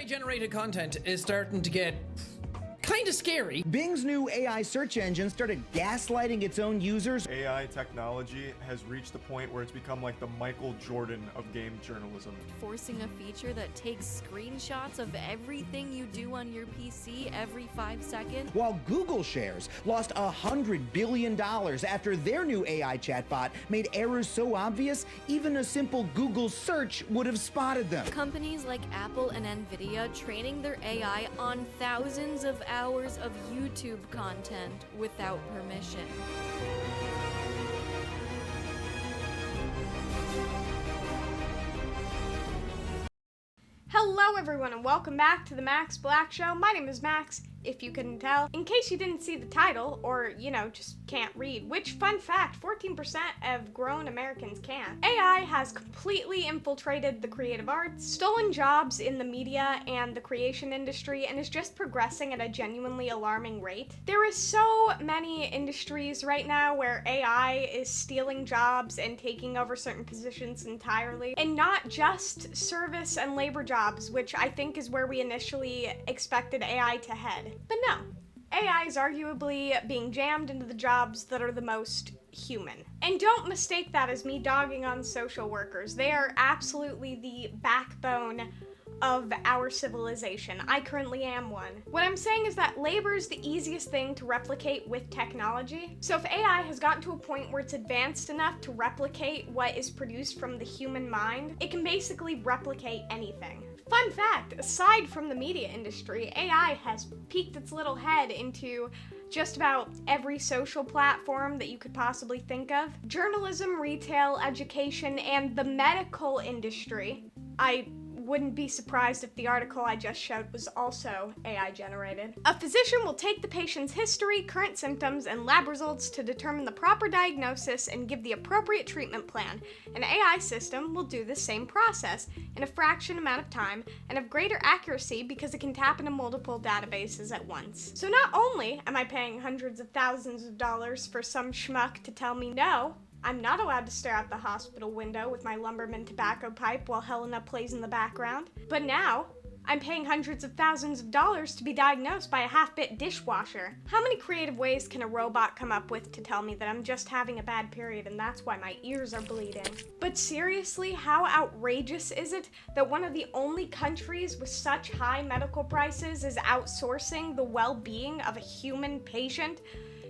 AI-generated content is starting to get kind of scary. Bing's new AI search engine started gaslighting its own users. AI technology has reached the point where it's become like the Michael Jordan of game journalism. Forcing a feature that takes screenshots of everything you do on your PC every 5 seconds. While Google shares lost $100 billion after their new AI chatbot made errors so obvious, even a simple Google search would have spotted them. Companies like Apple and Nvidia training their AI on thousands of hours of YouTube content without permission. Hello everyone and welcome back to the Max Black Show. My name is Max, if you couldn't tell. In case you didn't see the title, or, just can't read, which, fun fact, 14% of grown Americans can. AI has completely infiltrated the creative arts, stolen jobs in the media and the creation industry, and is just progressing at a genuinely alarming rate. There is so many industries right now where AI is stealing jobs and taking over certain positions entirely, and not just service and labor jobs, which I think is where we initially expected AI to head. But no, AI is arguably being jammed into the jobs that are the most human. And don't mistake that as me dogging on social workers. They are absolutely the backbone of our civilization. I currently am one. What I'm saying is that labor is the easiest thing to replicate with technology. So if AI has gotten to a point where it's advanced enough to replicate what is produced from the human mind, it can basically replicate anything. Fun fact, aside from the media industry, AI has peeked its little head into just about every social platform that you could possibly think of. Journalism, retail, education, and the medical industry. I wouldn't be surprised if the article I just showed was also AI generated. A physician will take the patient's history, current symptoms, and lab results to determine the proper diagnosis and give the appropriate treatment plan. An AI system will do the same process in a fraction amount of time and of greater accuracy because it can tap into multiple databases at once. So not only am I paying hundreds of thousands of dollars for some schmuck to tell me no, I'm not allowed to stare out the hospital window with my lumberman tobacco pipe while Helena plays in the background, but now I'm paying hundreds of thousands of dollars to be diagnosed by a half-bit dishwasher. How many creative ways can a robot come up with to tell me that I'm just having a bad period and that's why my ears are bleeding? But seriously, how outrageous is it that one of the only countries with such high medical prices is outsourcing the well-being of a human patient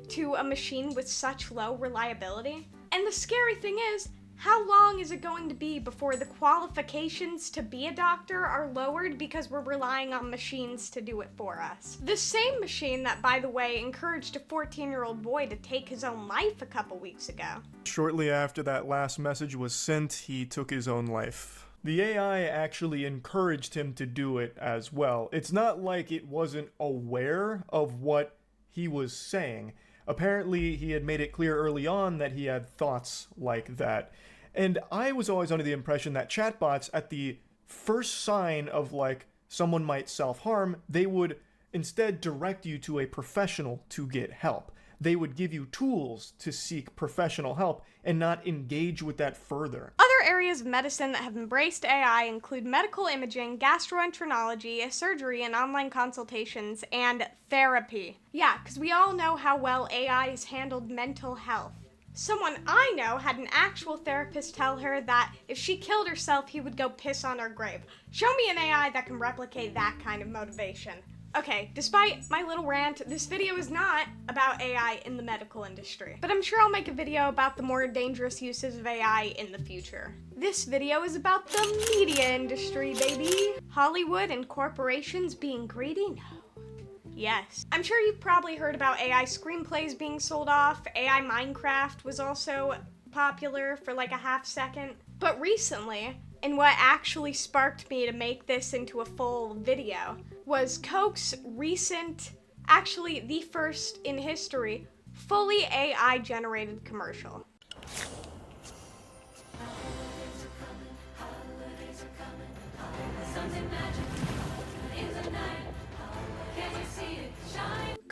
to a machine with such low reliability? And the scary thing is, how long is it going to be before the qualifications to be a doctor are lowered because we're relying on machines to do it for us? The same machine that, by the way, encouraged a 14-year-old boy to take his own life a couple weeks ago. Shortly after that last message was sent, he took his own life. The AI actually encouraged him to do it as well. It's not like it wasn't aware of what he was saying. Apparently, he had made it clear early on that he had thoughts like that. And I was always under the impression that chatbots, at the first sign of, someone might self-harm, they would instead direct you to a professional to get help. They would give you tools to seek professional help and not engage with that further. Other areas of medicine that have embraced AI include medical imaging, gastroenterology, surgery, and online consultations, and therapy. Yeah, because we all know how well AI has handled mental health. Someone I know had an actual therapist tell her that if she killed herself, he would go piss on her grave. Show me an AI that can replicate that kind of motivation. Okay, despite my little rant, this video is not about AI in the medical industry, but I'm sure I'll make a video about the more dangerous uses of AI in the future. This video is about the media industry, baby. Hollywood and corporations being greedy? No. Yes. I'm sure you've probably heard about AI screenplays being sold off. AI Minecraft was also popular for like a half second. But recently, and what actually sparked me to make this into a full video, was Coke's recent, actually the first in history, fully AI-generated commercial.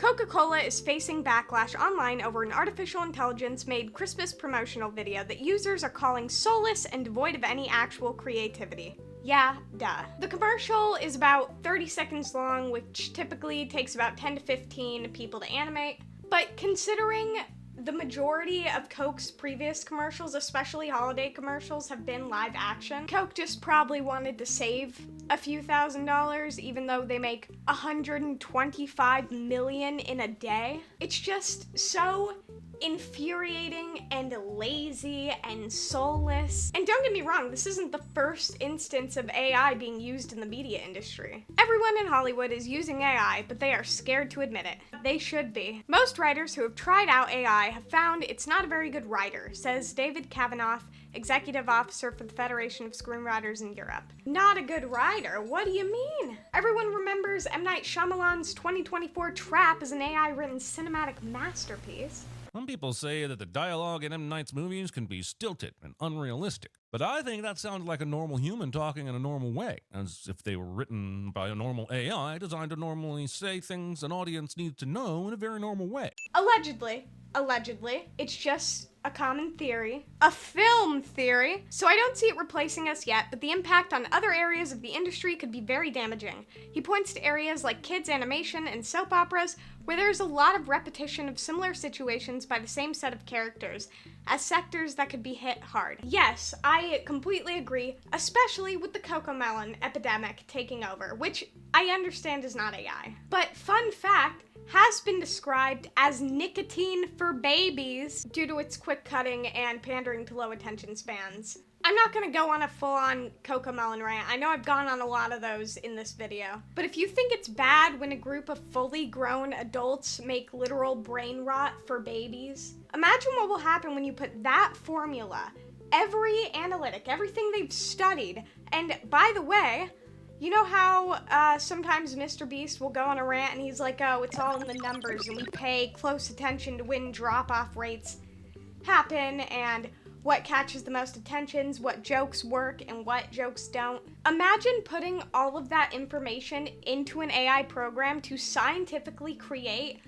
Coca-Cola is facing backlash online over an artificial intelligence-made Christmas promotional video that users are calling soulless and devoid of any actual creativity. Yeah, duh. The commercial is about 30 seconds long, which typically takes about 10 to 15 people to animate. But considering the majority of Coke's previous commercials, especially holiday commercials, have been live action, Coke just probably wanted to save a few $1,000s, even though they make $125 million in a day. It's just so infuriating and lazy and soulless. And don't get me wrong, this isn't the first instance of AI being used in the media industry. Everyone in Hollywood is using AI, but they are scared to admit it. They should be. Most writers who have tried out AI have found it's not a very good writer, says David Kavanaugh, executive officer for the Federation of Screenwriters in Europe. Not a good writer? What do you mean? Everyone remembers M. Night Shyamalan's 2024 Trap as an AI-written cinematic masterpiece. Some people say that the dialogue in M. Night's movies can be stilted and unrealistic, but I think that sounded like a normal human talking in a normal way, as if they were written by a normal AI designed to normally say things an audience needs to know in a very normal way. Allegedly. It's just a common theory. A film theory. So I don't see it replacing us yet, but the impact on other areas of the industry could be very damaging. He points to areas like kids' animation and soap operas, where there's a lot of repetition of similar situations by the same set of characters, as sectors that could be hit hard. Yes, I completely agree, especially with the Cocomelon epidemic taking over, which I understand is not AI. But fun fact, has been described as nicotine for babies due to its quick cutting and pandering to low attention spans. I'm not gonna go on a full-on Cocomelon rant. I know I've gone on a lot of those in this video. But if you think it's bad when a group of fully grown adults make literal brain rot for babies, imagine what will happen when you put that formula, every analytic, everything they've studied, and by the way, you know how sometimes Mr. Beast will go on a rant and he's like, oh, it's all in the numbers and we pay close attention to when drop-off rates happen and what catches the most attentions, what jokes work and what jokes don't. Imagine putting all of that information into an AI program to scientifically create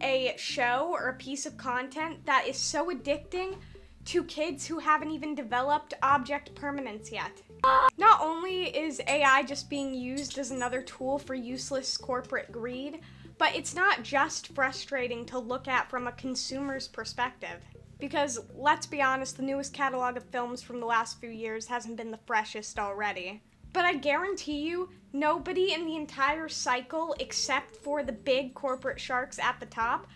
a show or a piece of content that is so addicting to kids who haven't even developed object permanence yet. Not only is AI just being used as another tool for useless corporate greed, but it's not just frustrating to look at from a consumer's perspective. Because, let's be honest, the newest catalog of films from the last few years hasn't been the freshest already. But I guarantee you, nobody in the entire cycle, except for the big corporate sharks at the top,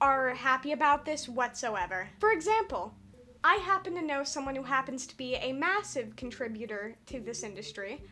are happy about this whatsoever. For example, I happen to know someone who happens to be a massive contributor to this industry,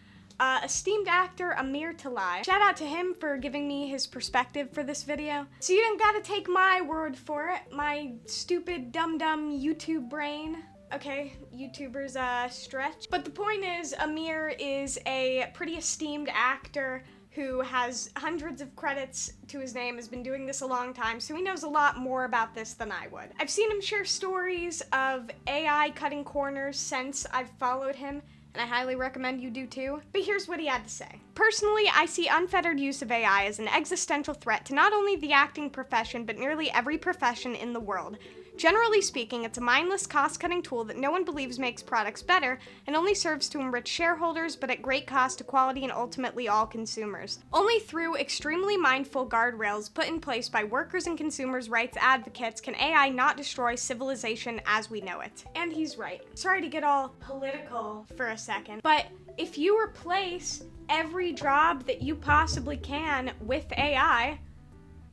esteemed actor Amir Talai. Shout out to him for giving me his perspective for this video. So you don't gotta take my word for it, my stupid dumb YouTube brain. Okay, YouTubers stretch. But the point is, Amir is a pretty esteemed actor who has hundreds of credits to his name, has been doing this a long time, so he knows a lot more about this than I would. I've seen him share stories of AI cutting corners since I've followed him, and I highly recommend you do too. But here's what he had to say. Personally, I see unfettered use of AI as an existential threat to not only the acting profession, but nearly every profession in the world. Generally speaking, it's a mindless cost-cutting tool that no one believes makes products better and only serves to enrich shareholders, but at great cost to quality and ultimately all consumers. Only through extremely mindful guardrails put in place by workers and consumers' rights advocates can AI not destroy civilization as we know it. And he's right. Sorry to get all political for a second, but if you replace every job that you possibly can with AI,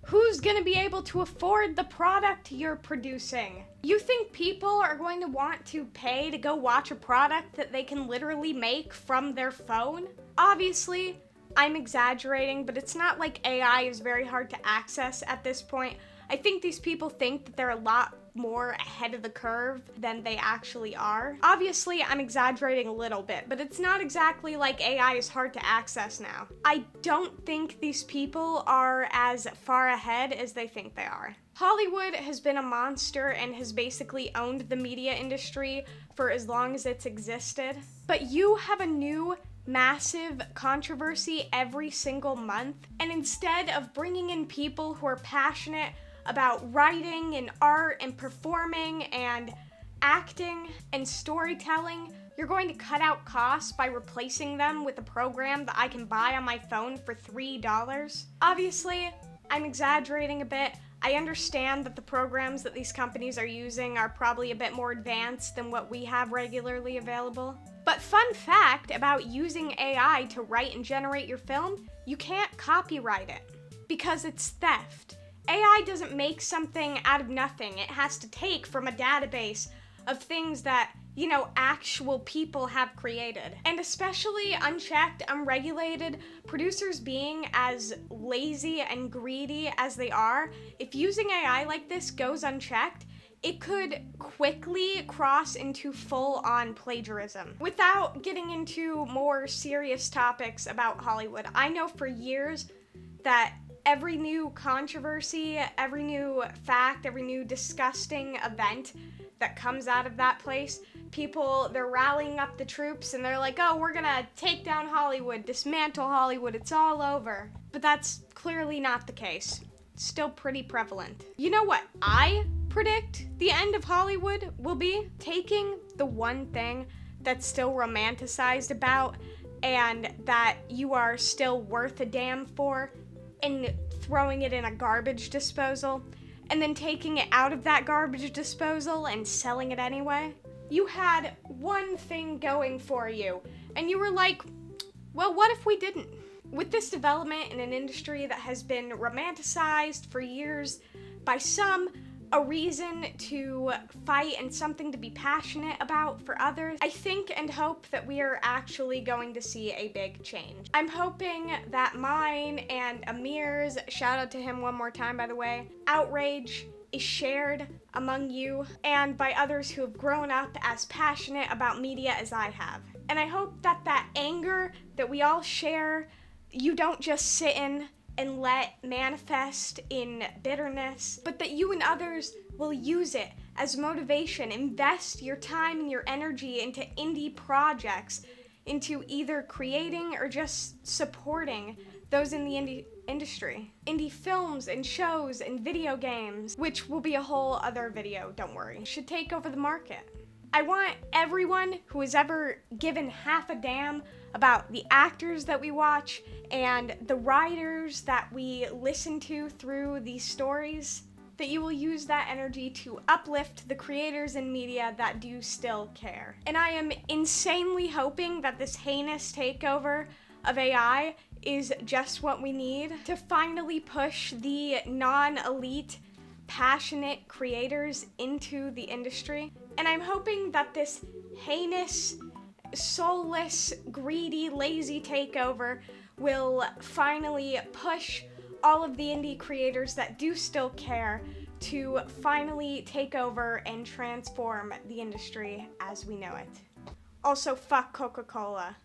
who's gonna be able to afford the product you're producing? You think people are going to want to pay to go watch a product that they can literally make from their phone? Obviously, I'm exaggerating, but it's not like AI is very hard to access at this point. I think these people think that they're a lot more ahead of the curve than they actually are. Obviously, I'm exaggerating a little bit, but it's not exactly like AI is hard to access now. I don't think these people are as far ahead as they think they are. Hollywood has been a monster and has basically owned the media industry for as long as it's existed. But you have a new massive controversy every single month, and instead of bringing in people who are passionate about writing and art and performing and acting and storytelling You're going to cut out costs by replacing them with a program that I can buy on my phone for $3? Obviously, I'm exaggerating a bit. I understand that the programs that these companies are using are probably a bit more advanced than what we have regularly available. But fun fact about using AI to write and generate your film, you can't copyright it because it's theft. AI doesn't make something out of nothing. It has to take from a database of things that, you know, actual people have created. And especially unchecked, unregulated, producers being as lazy and greedy as they are, if using AI like this goes unchecked, it could quickly cross into full-on plagiarism. Without getting into more serious topics about Hollywood, I know for years that every new controversy, every new fact, every new disgusting event that comes out of that place, people, they're rallying up the troops and they're like, oh, we're gonna take down Hollywood, dismantle Hollywood, it's all over. But that's clearly not the case. It's still pretty prevalent. You know what I predict the end of Hollywood will be? Taking the one thing that's still romanticized about and that you are still worth a damn for and throwing it in a garbage disposal, and then taking it out of that garbage disposal and selling it anyway. You had one thing going for you, and you were like, well, what if we didn't? With this development in an industry that has been romanticized for years by some, a reason to fight and something to be passionate about for others, I think and hope that we are actually going to see a big change. I'm hoping that mine and Amir's, shout out to him one more time by the way, outrage is shared among you and by others who have grown up as passionate about media as I have. And I hope that that anger that we all share, you don't just sit in and let manifest in bitterness, but that you and others will use it as motivation. Invest your time and your energy into indie projects, into either creating or just supporting those in the indie industry. Indie films and shows and video games, which will be a whole other video, don't worry, should take over the market. I want everyone who has ever given half a damn about the actors that we watch and the writers that we listen to through these stories, that you will use that energy to uplift the creators in media that do still care. And I am insanely hoping that this heinous takeover of AI is just what we need to finally push the non-elite, passionate creators into the industry. And I'm hoping that this heinous, soulless, greedy, lazy takeover will finally push all of the indie creators that do still care to finally take over and transform the industry as we know it. Also, fuck Coca-Cola.